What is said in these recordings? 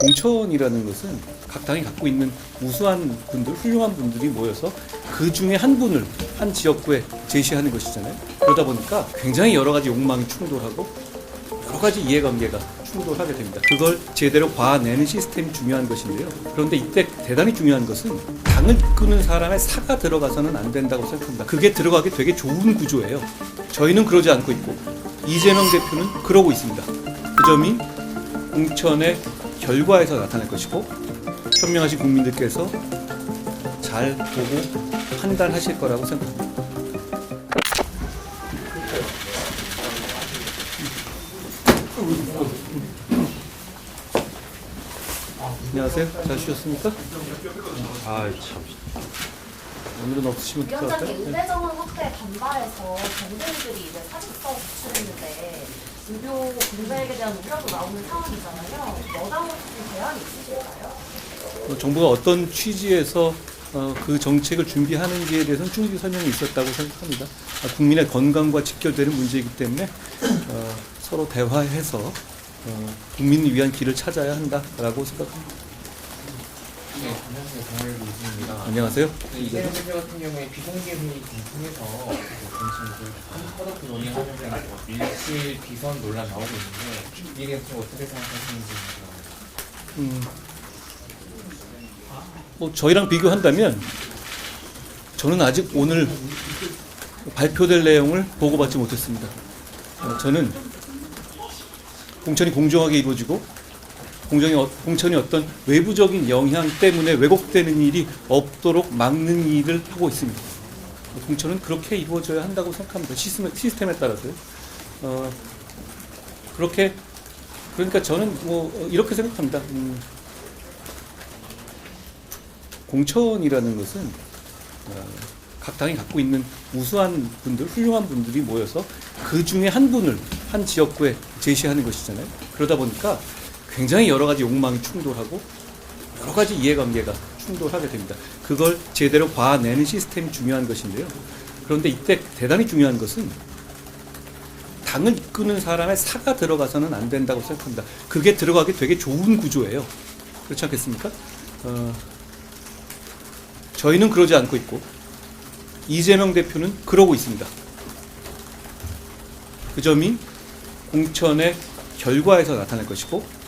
공천이라는 것은 각 당이 갖고 있는 우수한 분들, 훌륭한 분들이 모여서 그 중에 한 분을 한 지역구에 제시하는 것이잖아요. 그러다 보니까 굉장히 여러 가지 욕망이 충돌하고 여러 가지 이해관계가 충돌하게 됩니다. 그걸 제대로 봐내는 시스템이 중요한 것인데요. 그런데 이때 대단히 중요한 것은 당을 이끄는 사람의 사가 들어가서는 안 된다고 생각합니다. 그게 들어가기 되게 좋은 구조예요. 저희는 그러지 않고 있고 이재명 대표는 그러고 있습니다. 그 점이 공천의 결과에서 나타날 것이고 현명하신 국민들께서 잘 보고 판단하실 거라고 생각합니다. 안녕하세요. 잘 쉬셨습니까? 아 참. 오늘은 없으시면 위원장님, 어떡할까요? 의대정원 확대에 반발해서 경쟁들이 이제 사직서 제출했는데 의료 공백에 대한 우려도 나오는 상황이잖아요. 여당 혹시 대안이 있으실까요? 정부가 어떤 취지에서 그 정책을 준비하는지에 대해서는 충분히 설명이 있었다고 생각합니다. 국민의 건강과 직결되는 문제이기 때문에 서로 대화해서 국민을 위한 길을 찾아야 한다라고 생각합니다. 네, 안녕하세요. 동아일보 이진입니다. 안녕하세요. 이재명 대표 같은 경우에 비공개 회의 통해서 공천을 허덕 논의하면서 밀실 비선 논란 나오고 있는데 이에 대해서 좀 어떻게 생각하시는지 저희랑 비교한다면 저는 아직 오늘 발표될 내용을 보고받지 못했습니다. 저는 공천이 공정하게 이루어지고 공천이 어떤 외부적인 영향 때문에 왜곡되는 일이 없도록 막는 일을 하고 있습니다. 공천은 그렇게 이루어져야 한다고 생각합니다. 시스템에 따라서요. 그러니까 저는 이렇게 생각합니다. 공천이라는 것은 각 당이 갖고 있는 우수한 분들, 훌륭한 분들이 모여서 그 중에 한 분을 한 지역구에 제시하는 것이잖아요. 그러다 보니까 굉장히 여러 가지 욕망이 충돌하고 여러 가지 이해관계가 충돌하게 됩니다. 그걸 제대로 봐내는 시스템이 중요한 것인데요. 그런데 이때 대단히 중요한 것은 당을 이끄는 사람의 사가 들어가서는 안 된다고 생각합니다. 그게 들어가기 되게 좋은 구조예요. 그렇지 않겠습니까? 저희는 그러지 않고 있고 이재명 대표는 그러고 있습니다. 그 점이 공천의 결과에서 나타날 것이고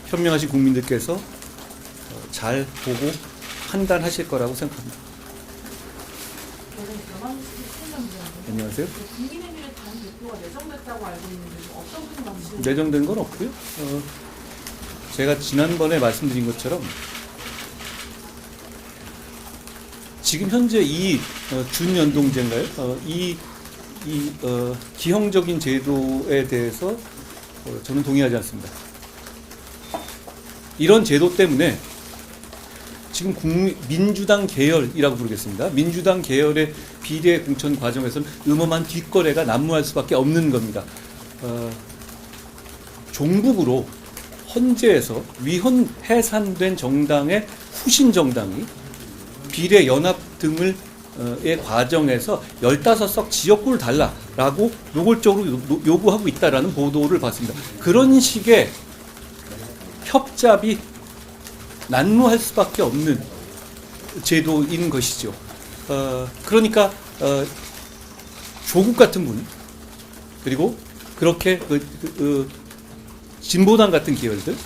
현명하신 국민들께서 잘 보고 판단하실 거라고 생각합니다. 안녕하세요. 국민의힘의 당 대표가 내정됐다고 알고 있는데 어떤 분이 만드시는 내정된 건 없고요. 제가 지난번에 말씀드린 것처럼 지금 현재 이 준연동제인가요? 이 기형적인 제도에 대해서 저는 동의하지 않습니다. 이런 제도 때문에 지금 민주당 계열이라고 부르겠습니다. 민주당 계열의 비례 공천 과정에서는 음험한 뒷거래가 난무할 수밖에 없는 겁니다. 종북으로 헌재에서 위헌 해산된 정당의 후신 정당이 비례 연합 등을 의 과정에서 15석 지역구를 달라라고 노골적으로 요구하고 있다라는 보도를 봤습니다. 그런 식의 협잡이 난무할 수밖에 없는 제도인 것이죠. 그러니까 조국 같은 분 그리고 그렇게 진보당 같은 계열들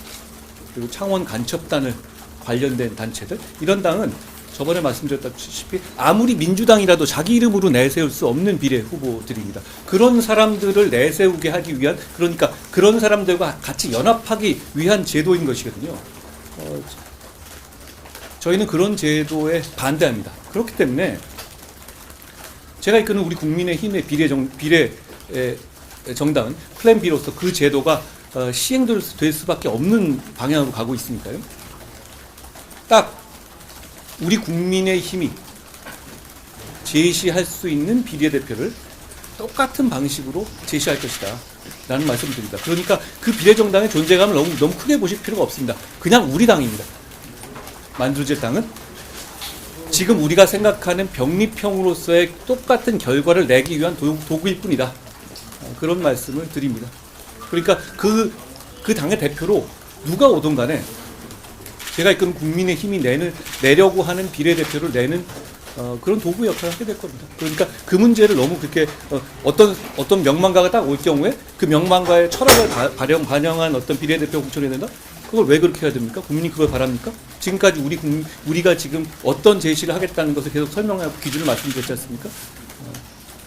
그리고 창원 간첩단을 관련된 단체들 이런 당은 저번에 말씀드렸다시피 아무리 민주당이라도 자기 이름으로 내세울 수 없는 비례 후보들입니다. 그런 사람들을 내세우게 하기 위한 그러니까 그런 사람들과 같이 연합하기 위한 제도인 것이거든요. 저희는 그런 제도에 반대합니다. 그렇기 때문에 제가 이끄는 우리 국민의힘의 비례 정당은 플랜 B로서 그 제도가 시행될 수밖에 없는 방향으로 가고 있으니까요. 딱 우리 국민의힘이 제시할 수 있는 비례대표를 똑같은 방식으로 제시할 것이다 라는 말씀을 드립니다. 그러니까 그 비례정당의 존재감을 너무 크게 보실 필요가 없습니다. 그냥 우리 당입니다. 만주제 당은 지금 우리가 생각하는 병립형으로서의 똑같은 결과를 내기 위한 도구일 뿐이다. 그런 말씀을 드립니다. 그러니까 그 당의 대표로 누가 오든 간에 제가 이끄는 국민의힘이 내려고 하는 비례대표를 내는 그런 도구 역할을 하게 될 겁니다. 그러니까 그 문제를 너무 그렇게 어떤 명망가가 딱 올 경우에 그 명망가의 철학을 반영한 어떤 비례대표 공천을 내야 된다? 그걸 왜 그렇게 해야 됩니까? 국민이 그걸 바랍니까? 지금까지 우리가 지금 어떤 제시를 하겠다는 것을 계속 설명하고 기준을 말씀드렸지 않습니까?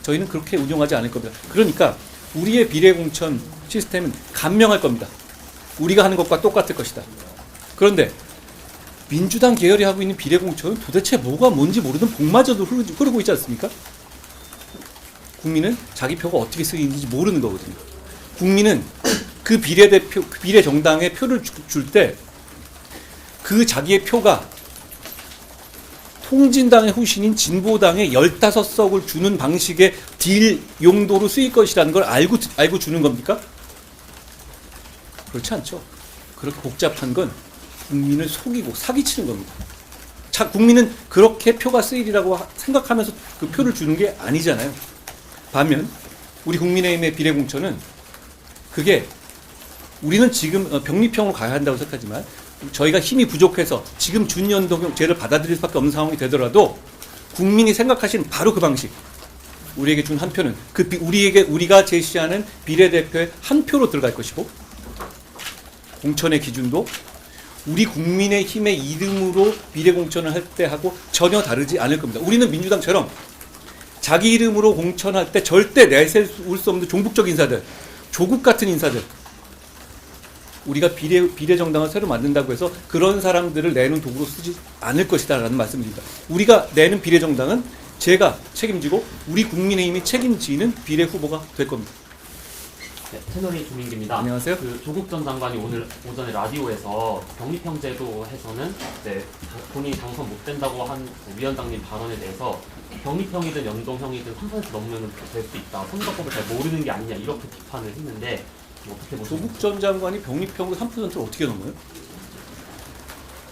저희는 그렇게 운영하지 않을 겁니다. 그러니까 우리의 비례공천 시스템은 간명할 겁니다. 우리가 하는 것과 똑같을 것이다. 그런데 민주당 계열이 하고 있는 비례공천은 도대체 뭐가 뭔지 모르는 복마저도 흐르고 있지 않습니까? 국민은 자기 표가 어떻게 쓰이는지 모르는 거거든요. 국민은 그 비례 정당에 표를 줄 때 그 자기의 표가 통진당의 후신인 진보당에 15석을 주는 방식의 딜 용도로 쓰일 것이라는 걸 알고 주는 겁니까? 그렇지 않죠. 그렇게 복잡한 건 국민을 속이고 사기치는 겁니다. 국민은 그렇게 표가 쓰이리라고 생각하면서 그 표를 주는 게 아니잖아요. 반면 우리 국민의힘의 비례공천은 그게 우리는 지금 병립형으로 가야 한다고 생각하지만 저희가 힘이 부족해서 지금 준연동제를 받아들일 수밖에 없는 상황이 되더라도 국민이 생각하시는 바로 그 방식, 우리에게 준 한 표는 우리가 제시하는 비례대표의 한 표로 들어갈 것이고, 공천의 기준도 우리 국민의힘의 이름으로 비례공천을 할 때 하고 전혀 다르지 않을 겁니다. 우리는 민주당처럼 자기 이름으로 공천할 때 절대 내세울 수 없는 종북적 인사들, 조국 같은 인사들, 우리가 비례 정당을 새로 만든다고 해서 그런 사람들을 내는 도구로 쓰지 않을 것이다라는 말씀입니다. 우리가 내는 비례 정당은 제가 책임지고 우리 국민의힘이 책임지는 비례 후보가 될 겁니다. 네, 테너리 주민기입니다. 안녕하세요. 그 조국 전 장관이 오늘 오전에 라디오에서 병립형제도에서는 본인이 당선 못 된다고 한 위원장님 발언에 대해서 병립형이든 연동형이든 3% 넘으면 될 수 있다. 선거법을 잘 모르는 게 아니냐 이렇게 비판을 했는데 어떻게 보십니까? 조국 전 장관이 병립형으로 3%를 어떻게 넘어요?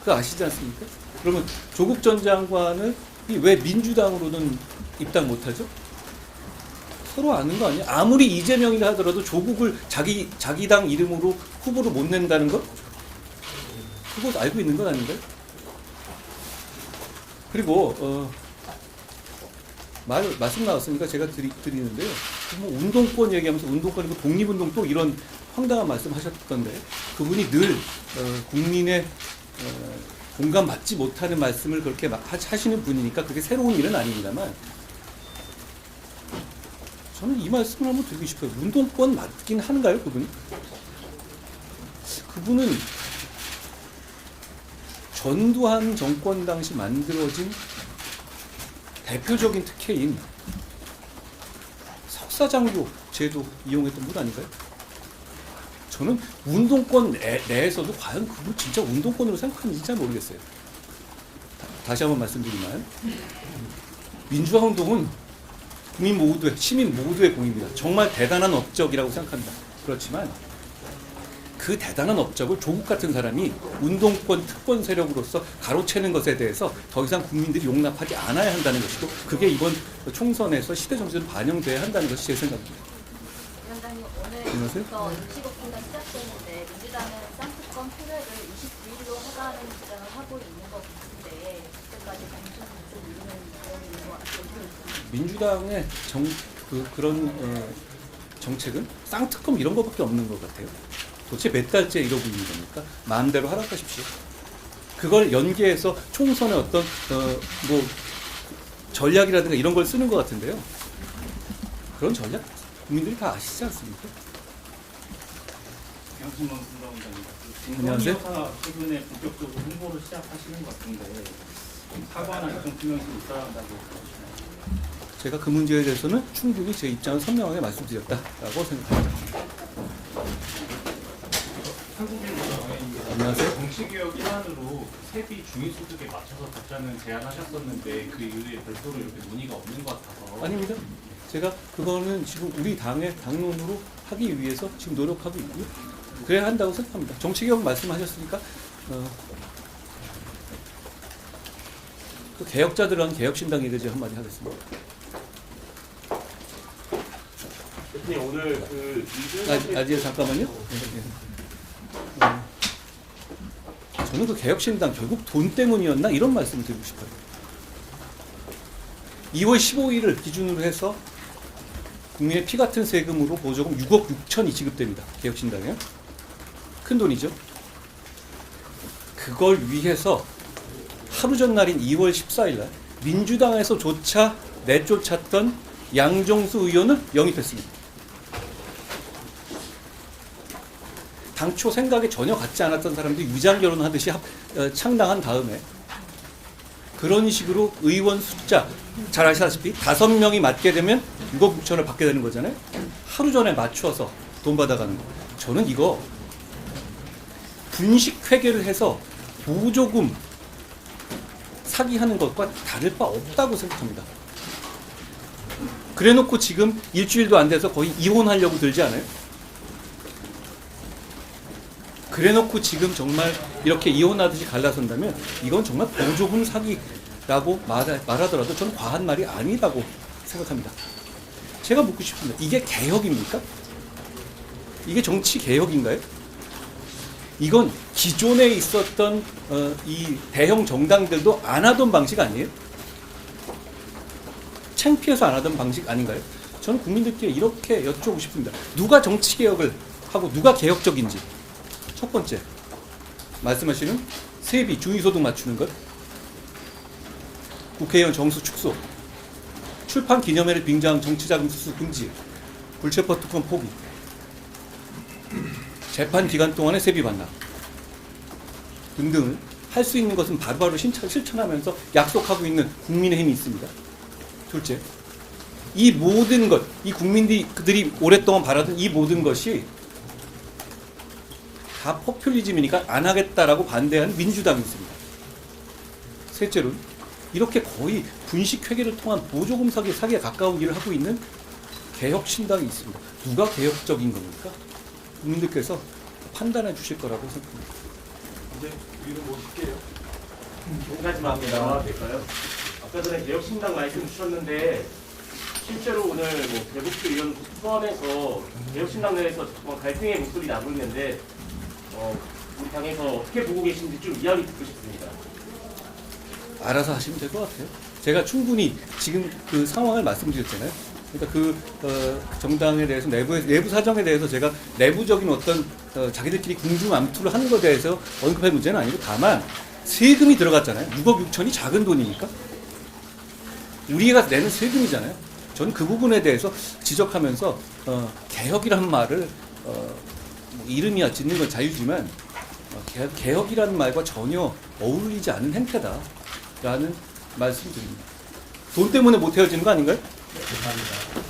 그거 아시지 않습니까? 그러면 조국 전 장관은 왜 민주당으로는 입당 못하죠? 서로 아는 거 아니에요? 아무리 이재명이라 하더라도 조국을 자기 당 이름으로 후보로 못 낸다는 것? 그거 알고 있는 건 아닌가요? 그리고 말씀 나왔으니까 제가 드리는데요. 뭐 운동권 얘기하면서 운동권이고 독립운동 또 이런 황당한 말씀 하셨던데, 그분이 늘 국민의 공감받지 못하는 말씀을 그렇게 하시는 분이니까 그게 새로운 일은 아닙니다만, 저는 이 말씀을 한번 드리고 싶어요. 운동권 맞긴 한가요, 그분이? 그분은 전두환 정권 당시 만들어진 대표적인 특혜인 석사장교 제도 이용했던 분 아닌가요? 저는 운동권 내에서도 과연 그분 진짜 운동권으로 생각하는지 잘 모르겠어요. 다시 한번 말씀드리면 민주화 운동은 국민 모두의, 시민 모두의 공입니다. 정말 대단한 업적이라고 생각합니다. 그렇지만 그 대단한 업적을 조국 같은 사람이 운동권 특권 세력으로서 가로채는 것에 대해서 더 이상 국민들이 용납하지 않아야 한다는 것이고, 그게 이번 총선에서 시대 정신을 반영돼야 한다는 것이 제 생각입니다. 위원장님, 안녕하세요. 오늘부터 임시국회가 시작되는데 민주당은 쌍특권 표례를 29일로 하자는 주장을 하고 있는 것 같은데 그때까지 공천 이루는 내용이 것 같아요. 민주당의 그런 정책은 쌍특검 이런 것밖에 없는 것 같아요. 도대체 몇 달째 이러고 있는 겁니까? 마음대로 하라고 하십시오. 그걸 연계해서 총선의 어떤 뭐 전략이라든가 이런 걸 쓰는 것 같은데요. 그런 전략 국민들이 다 아시지 않습니까? 양승만 부사원장입니다. 안녕하세요. 김건희 여사 최근에 본격적으로 홍보를 시작하시는 것 같은데 사과나 입장 표명이 있어야 한다고 보시나요? 제가 그 문제에 대해서는 충분히 제 입장을 선명하게 말씀드렸다라고 생각합니다. 안녕하세요. 정치개혁 일환으로 세비 중위소득에 맞춰서 받자는 제안하셨었는데 그 이후에 별도로 이렇게 논의가 없는 것 같아서. 아닙니다. 제가 그거는 지금 우리 당의 당론으로 하기 위해서 지금 노력하고 있고요. 그래야 한다고 생각합니다. 정치개혁 말씀하셨으니까 그 개혁자들은 개혁신당에 대해 한마디 하겠습니다. 대표님 오늘 그 이준석 아직 잠깐만요. 저는 그 개혁신당 결국 돈 때문이었나 이런 말씀을 드리고 싶어요. 2월 15일을 기준으로 해서 국민의 피 같은 세금으로 보조금 6억 6천이 지급됩니다. 개혁신당에. 큰 돈이죠. 그걸 위해서 하루 전날인 2월 14일 날 민주당에서조차 내쫓았던 양정수 의원을 영입했습니다. 당초 생각에 전혀 같지 않았던 사람들이 위장결혼하듯이 창당한 다음에 그런 식으로 의원 숫자 잘 아시다시피 5명이 맞게 되면 6억 6천을 받게 되는 거잖아요. 하루 전에 맞춰서 돈 받아가는 거. 저는 이거 분식 회계를 해서 보조금 사기하는 것과 다를 바 없다고 생각합니다. 그래놓고 지금 일주일도 안 돼서 거의 이혼하려고 들지 않아요? 그래놓고 지금 정말 이렇게 이혼하듯이 갈라선다면 이건 정말 보조금 사기라고 말하더라도 저는 과한 말이 아니라고 생각합니다. 제가 묻고 싶습니다. 이게 개혁입니까? 이게 정치 개혁인가요? 이건 기존에 있었던 이 대형 정당들도 안 하던 방식 아니에요? 창피해서 안 하던 방식 아닌가요? 저는 국민들께 이렇게 여쭤보고 싶습니다. 누가 정치 개혁을 하고 누가 개혁적인지. 첫 번째, 말씀하시는 세비, 중위소득 맞추는 것, 국회의원 정수 축소, 출판 기념회를 빙자한 정치자금 수수 금지, 불체포 특권 포기, 재판 기간 동안에 세비 반납 등등을 할 수 있는 것은 바로바로 실천하면서 약속하고 있는 국민의힘이 있습니다. 둘째, 이 모든 것, 이 국민들이 오랫동안 바라던 이 모든 것이 다 포퓰리즘이니까 안 하겠다라고 반대하는 민주당이 있습니다. 셋째로, 이렇게 거의 분식 회계를 통한 보조금 사기에 가까운 일을 하고 있는 개혁신당이 있습니다. 누가 개혁적인 겁니까? 국민들께서 판단해 주실 거라고 생각합니다. 이제 위로 모실게요. 한 가지만 될까요? 아까 전에 개혁신당 말씀 주셨는데 실제로 오늘 뭐 배국수 의원 포함해서 개혁신당 내에서 정말 갈등의 목소리 나고 있는데 우리 당에서 어떻게 보고 계신지 좀 이야기 듣고 싶습니다. 알아서 하시면 될 것 같아요. 제가 충분히 지금 그 상황을 말씀드렸잖아요. 그러니까 그 정당에 대해서 내부 사정에 대해서 제가 내부적인 어떤 자기들끼리 궁중암투를 하는 것에 대해서 언급할 문제는 아니고 다만 세금이 들어갔잖아요. 6억 6천이 작은 돈이니까 우리가 내는 세금이잖아요. 저는 그 부분에 대해서 지적하면서 개혁이라는 말을 이름이야 짓는 건 자유지만 개혁이라는 말과 전혀 어울리지 않는 행태다라는 말씀드립니다. 돈 때문에 못 헤어지는 거 아닌가요? 감사합니다.